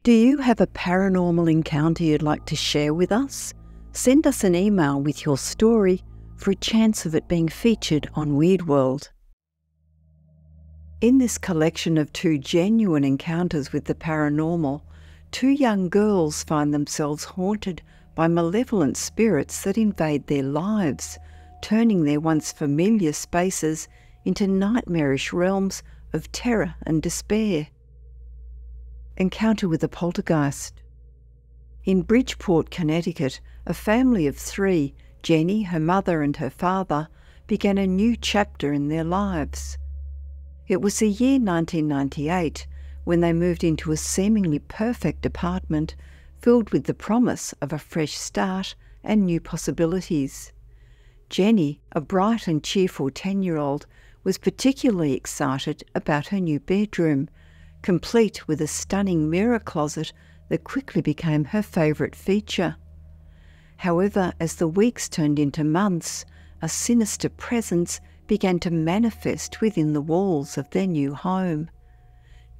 Do you have a paranormal encounter you'd like to share with us? Send us an email with your story for a chance of it being featured on Weird World. In this collection of 2 genuine encounters with the paranormal, 2 young girls find themselves haunted by malevolent spirits that invade their lives, turning their once familiar spaces into nightmarish realms of terror and despair. Encounter with a poltergeist. In Bridgeport, Connecticut, a family of 3, Jenny, her mother and her father, began a new chapter in their lives. It was the year 1998 when they moved into a seemingly perfect apartment filled with the promise of a fresh start and new possibilities. Jenny, a bright and cheerful 10-year-old, was particularly excited about her new bedroom, complete with a stunning mirror closet that quickly became her favourite feature. However, as the weeks turned into months, a sinister presence began to manifest within the walls of their new home.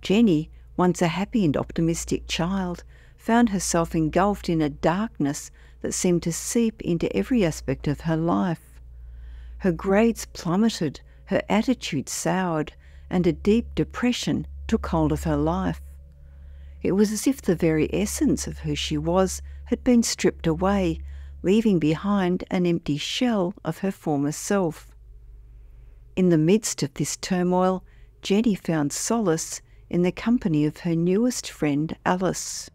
Jenny, once a happy and optimistic child, found herself engulfed in a darkness that seemed to seep into every aspect of her life. Her grades plummeted, her attitude soured, and a deep depression took hold of her life. It was as if the very essence of who she was had been stripped away, leaving behind an empty shell of her former self. In the midst of this turmoil, Jenny found solace in the company of her newest friend, Alice.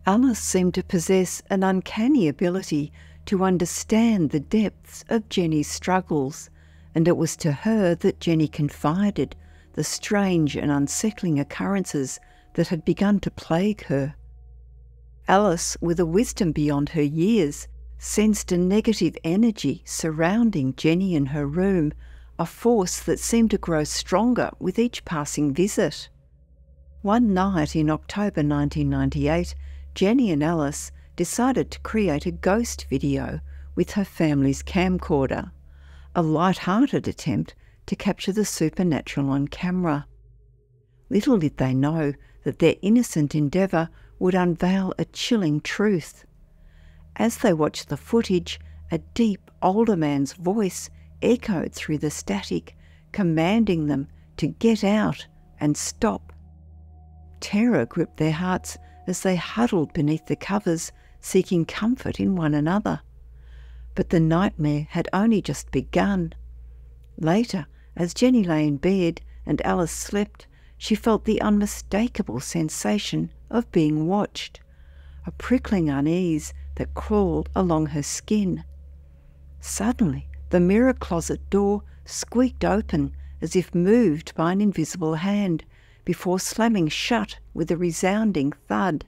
Alice seemed to possess an uncanny ability to understand the depths of Jenny's struggles, and it was to her that Jenny confided the strange and unsettling occurrences that had begun to plague her. Alice, with a wisdom beyond her years, sensed a negative energy surrounding Jenny in her room, a force that seemed to grow stronger with each passing visit. One night in October 1998, Jenny and Alice decided to create a ghost video with her family's camcorder, a light-hearted attempt to capture the supernatural on camera. Little did they know that their innocent endeavour would unveil a chilling truth. As they watched the footage, a deep, older man's voice echoed through the static, commanding them to get out and stop. Terror gripped their hearts as they huddled beneath the covers, seeking comfort in one another. But the nightmare had only just begun. Later, as Jenny lay in bed and Alice slept, she felt the unmistakable sensation of being watched, a prickling unease that crawled along her skin. Suddenly, the mirror closet door squeaked open as if moved by an invisible hand, before slamming shut with a resounding thud.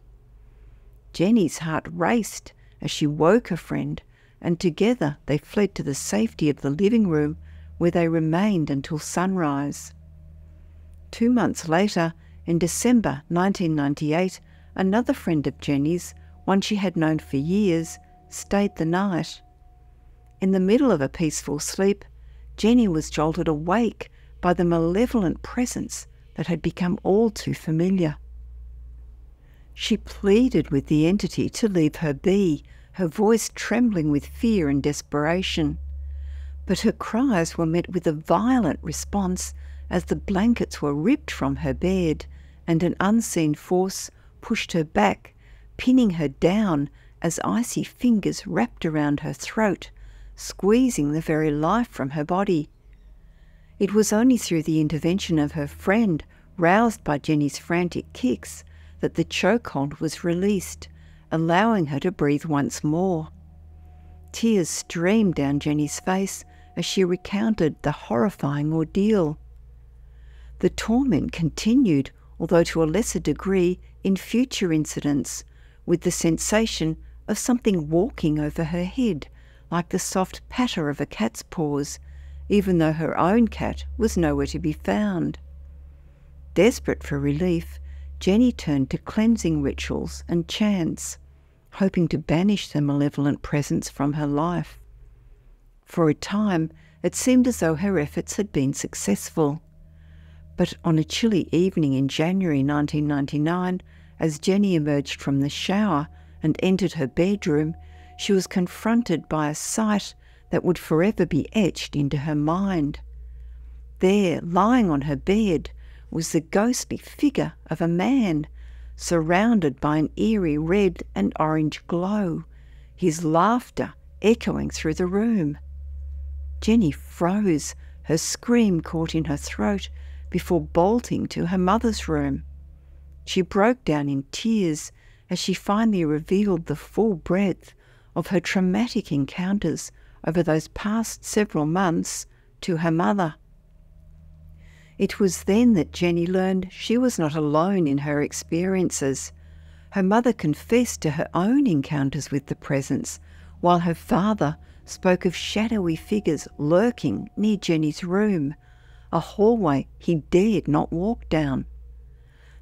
Jenny's heart raced as she woke her friend, and together they fled to the safety of the living room, where they remained until sunrise. 2 months later, in December 1998, another friend of Jenny's, one she had known for years, stayed the night. In the middle of a peaceful sleep, Jenny was jolted awake by the malevolent presence that had become all too familiar. She pleaded with the entity to leave her be, her voice trembling with fear and desperation. But her cries were met with a violent response as the blankets were ripped from her bed and an unseen force pushed her back, pinning her down as icy fingers wrapped around her throat, squeezing the very life from her body. It was only through the intervention of her friend, roused by Jenny's frantic kicks, that the chokehold was released, allowing her to breathe once more. Tears streamed down Jenny's face as she recounted the horrifying ordeal. The torment continued, although to a lesser degree, in future incidents, with the sensation of something walking over her head, like the soft patter of a cat's paws, even though her own cat was nowhere to be found. Desperate for relief, Jenny turned to cleansing rituals and chants, hoping to banish the malevolent presence from her life. For a time, it seemed as though her efforts had been successful. But on a chilly evening in January 1999, As Jenny emerged from the shower and entered her bedroom, she was confronted by a sight that would forever be etched into her mind. There, lying on her bed, was the ghostly figure of a man, surrounded by an eerie red and orange glow, his laughter echoing through the room. Jenny froze, her scream caught in her throat, before bolting to her mother's room. She broke down in tears as she finally revealed the full breadth of her traumatic encounters over those past several months to her mother. It was then that Jenny learned she was not alone in her experiences. Her mother confessed to her own encounters with the presence, while her father spoke of shadowy figures lurking near Jenny's room, a hallway he dared not walk down.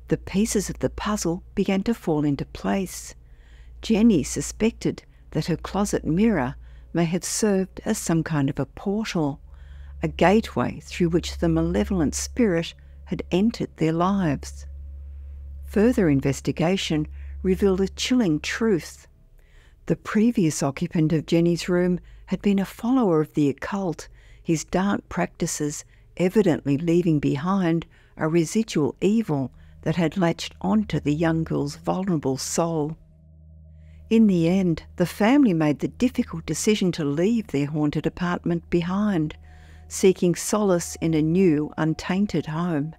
The pieces of the puzzle began to fall into place. Jenny suspected that her closet mirror may have served as some kind of a portal, a gateway through which the malevolent spirit had entered their lives. Further investigation revealed a chilling truth. The previous occupant of Jenny's room had been a follower of the occult, his dark practices evidently leaving behind a residual evil that had latched onto the young girl's vulnerable soul. In the end, the family made the difficult decision to leave their haunted apartment behind, seeking solace in a new, untainted home.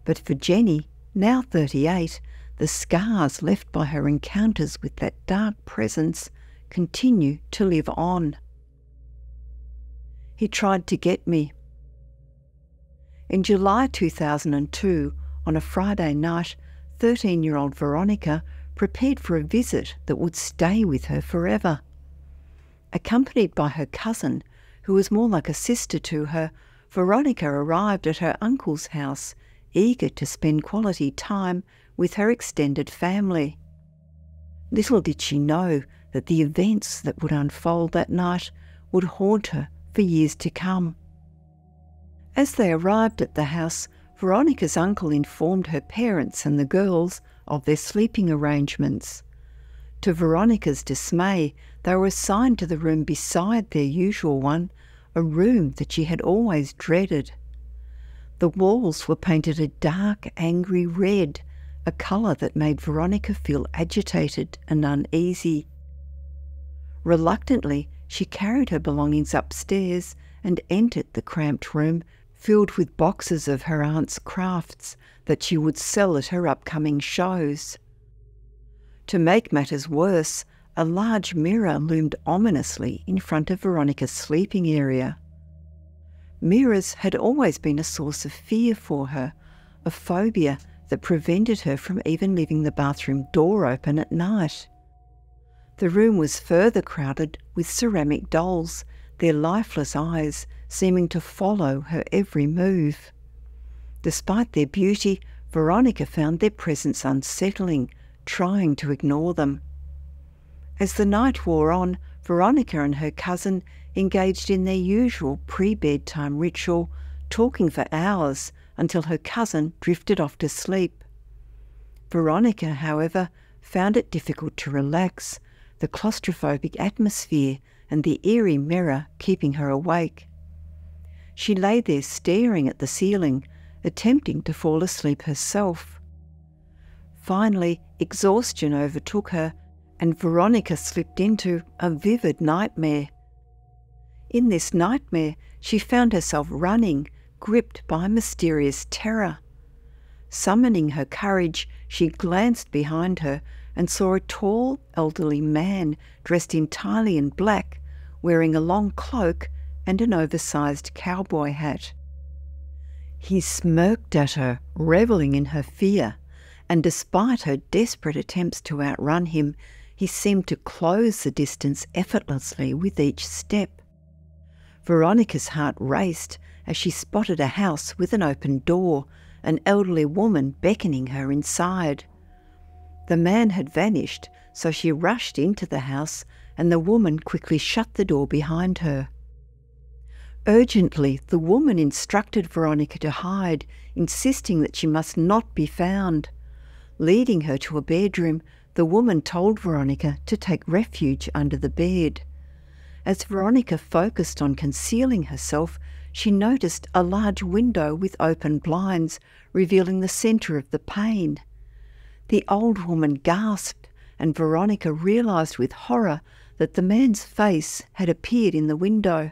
But for Jenny, now 38, the scars left by her encounters with that dark presence continue to live on. He tried to get me. In July 2002, on a Friday night, 13-year-old Veronica prepared for a visit that would stay with her forever. Accompanied by her cousin, who was more like a sister to her, Veronica arrived at her uncle's house, eager to spend quality time with her extended family. Little did she know that the events that would unfold that night would haunt her for years to come. As they arrived at the house, Veronica's uncle informed her parents and the girls of their sleeping arrangements. To Veronica's dismay, they were assigned to the room beside their usual one, a room that she had always dreaded. The walls were painted a dark, angry red, a colour that made Veronica feel agitated and uneasy. Reluctantly, she carried her belongings upstairs and entered the cramped room filled with boxes of her aunt's crafts that she would sell at her upcoming shows. To make matters worse, a large mirror loomed ominously in front of Veronica's sleeping area. Mirrors had always been a source of fear for her, a phobia that prevented her from even leaving the bathroom door open at night. The room was further crowded with ceramic dolls, their lifeless eyes seeming to follow her every move. Despite their beauty, Veronica found their presence unsettling, trying to ignore them. As the night wore on, Veronica and her cousin engaged in their usual pre-bedtime ritual, talking for hours until her cousin drifted off to sleep. Veronica, however, found it difficult to relax, the claustrophobic atmosphere and the eerie mirror keeping her awake. She lay there staring at the ceiling, attempting to fall asleep herself. Finally, exhaustion overtook her, and Veronica slipped into a vivid nightmare. In this nightmare, she found herself running, gripped by mysterious terror. Summoning her courage, she glanced behind her and saw a tall, elderly man dressed entirely in black, wearing a long cloak and an oversized cowboy hat. He smirked at her, revelling in her fear, and despite her desperate attempts to outrun him, he seemed to close the distance effortlessly with each step. Veronica's heart raced as she spotted a house with an open door, an elderly woman beckoning her inside. The man had vanished, so she rushed into the house, and the woman quickly shut the door behind her. Urgently, the woman instructed Veronica to hide, insisting that she must not be found. Leading her to a bedroom, the woman told Veronica to take refuge under the bed. As Veronica focused on concealing herself, she noticed a large window with open blinds, revealing the centre of the pane. The old woman gasped, and Veronica realised with horror that the man's face had appeared in the window.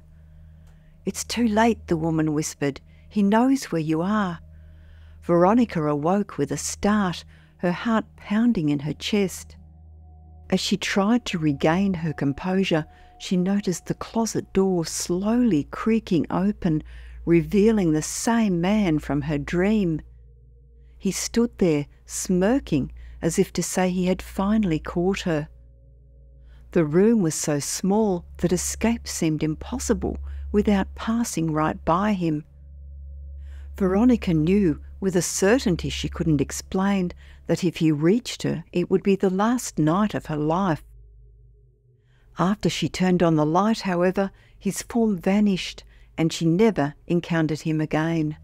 "It's too late," the woman whispered. "He knows where you are." Veronica awoke with a start, her heart pounding in her chest. As she tried to regain her composure, she noticed the closet door slowly creaking open, revealing the same man from her dream. He stood there, smirking, as if to say he had finally caught her. The room was so small that escape seemed impossible without passing right by him. Veronica knew, with a certainty she couldn't explain, that if he reached her, it would be the last night of her life. After she turned on the light, however, his form vanished, and she never encountered him again.